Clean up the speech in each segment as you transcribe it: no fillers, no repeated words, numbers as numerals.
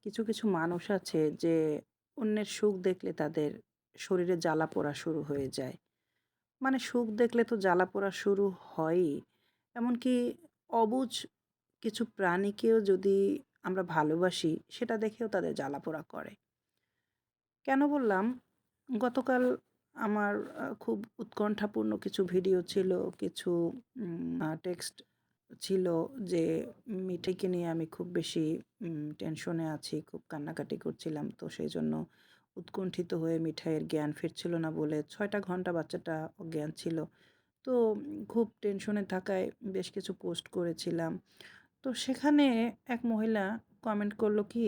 কিছু, কিছু মানুষ আছে যে অন্যের সুখ দেখলে তাদের শরীরে জ্বালা-পোড়া শুরু হয়ে যায়। মানে সুখ দেখলে তো জ্বালা-পোড়া শুরু হয়ই। এমনকি অবুঝ কিছু প্রাণীকেও যদি আমরা ভালোবাসি সেটা দেখেও তাদের জ্বালা-পোড়া করে। কেন বললাম? গতকাল আমার খুব উৎকণ্ঠাপূর্ণ কিছু ভিডিও ছিল, কিছু টেক্সট ছিল যে মিঠাইকে নিয়ে আমি খুব বেশি টেনশনে আছি, খুব কান্নাকাটি করছিলাম। তো সেইজন্য উৎকণ্ঠিত হয়ে মিঠাইয়ের জ্ঞান ফিরছিল না বলে ৬ টা ঘন্টা বাচ্চাটা অজ্ঞান ছিল। তো খুব টেনশনে থাকায় বেশ কিছু পোস্ট করেছিলাম। তো সেখানে এক মহিলা কমেন্ট করলো কি,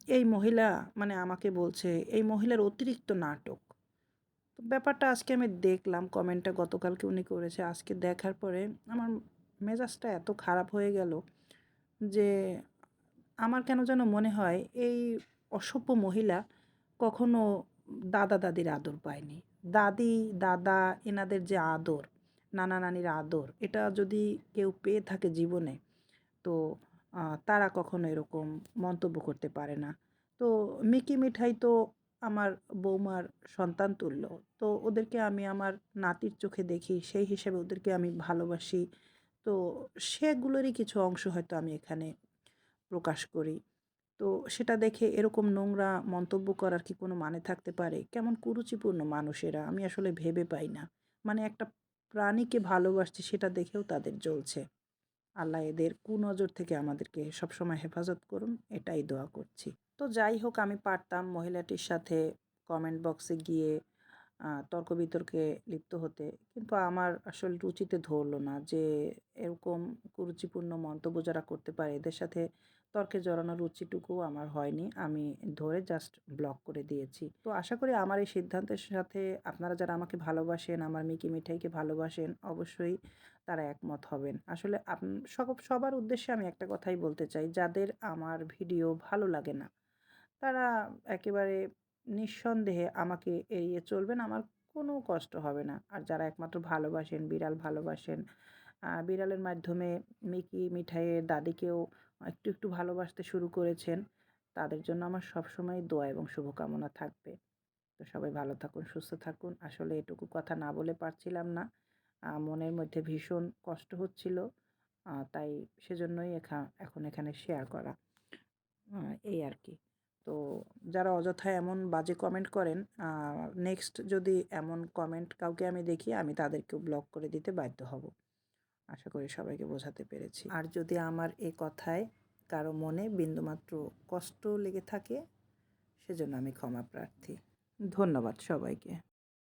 এই মহিলা মানে আমাকে বলছে, "এই মহিলার অতিরিক্ত নাটক।" তো ব্যাপারটা আজকে আমি দেখলাম, কমেন্টটা গতকালকে উনি করেছে। আজকে দেখার পরে আমার মেজাজটা এত খারাপ হয়ে গেল যে আমার কেন যেন মনে হয় এই অসভ্য মহিলা কখনো দাদা-দাদির আদর পায়নি। দাদি, দাদা এনাদের যে আদর, নানা-নানির আদর, এটা যদি কেউ পেয়ে থাকে জীবনে তো তারা কখনো এরকম মন্তব্য করতে পারে না। তো মিকি মিঠাই তো আমার বৌমার সন্তান তুল্য। তো ওদেরকে আমি আমার নাতির চোখে দেখি, সেই হিসেবে ওদেরকে আমি ভালোবাসি। তো সেগুলোরই কিছু অংশ হয়তো আমি এখানে প্রকাশ করি। তো সেটা দেখে এরকম নোংরা মন্তব্য করার কি কোনো মানে থাকতে পারে? কেমন কুরুচিপূর্ণ মানুষ এরা, আমি আসলে ভেবে পাই না। মানে একটা প্রাণীকে ভালোবাসছি সেটা দেখেও তাদের জ্বলছে। আল্লাহ এদের কুনজর থেকে আমাদেরকে সবসময় হেফাজত করুন, এটাই দোয়া করছি। তো যাই হোক, আমি পারতাম মহিলাটির সাথে কমেন্ট বক্সে গিয়ে তর্ক-বিতর্কে লিপ্ত হতে। কিন্তু আমার আসলে রুচিতে ধরল না যে এরকম কুরুচিপূর্ণ মন্তব্য যারা করতে পারে এদের সাথে তর্কে জড়ানোর রুচিটুকুও আমার হয়নি। আমি ধরে জাস্ট ব্লক করে দিয়েছি। তো আশা করি আমার এই সিদ্ধান্তের সাথে আপনারা যারা আমাকে ভালোবাসেন, আমার মিকি মিঠাইকে ভালোবাসেন, অবশ্যই তারা একমত হবেন। আসলে সবার উদ্দেশ্যে আমি একটা কথাই বলতে চাই, যাদের আমার ভিডিও ভালো লাগে না, তারা একেবারে নিঃসন্দেহে আমাকে এড়িয়ে চলবেন। আমার কোনো কষ্ট হবে না। আর যারা একমাত্র ভালোবাসেন, বিড়াল ভালোবাসেন, বিড়ালের মাধ্যমে মিকি মিঠাইয়ের দাদিকেও একটু, একটু ভালোবাসতে শুরু করেছেন, তাদের জন্য আমার সবসময় দোয়া এবং শুভকামনা থাকবে। তো সবাই ভালো থাকুন, সুস্থ থাকুন। আসলে এটুকু কথা না বলে পারছিলাম না। মনের মধ্যে ভীষণ কষ্ট হচ্ছিল। তাই সেজন্যই এখন এখানে শেয়ার করা। এই আরকি। তো যারা অযথায় এমন বাজে কমেন্ট করেন, নেক্সট যদি এমন কমেন্ট কাউকে আমি দেখি, আমি তাদেরকেও ব্লক করে দিতে বাধ্য হব। আশা করি সবাইকে বোঝাতে পেরেছি। আর যদি আমার এ কথায় কারো মনে বিন্দুমাত্র কষ্ট লেগে থাকে, সেজন্য আমি ক্ষমা প্রার্থী। ধন্যবাদ সবাইকে।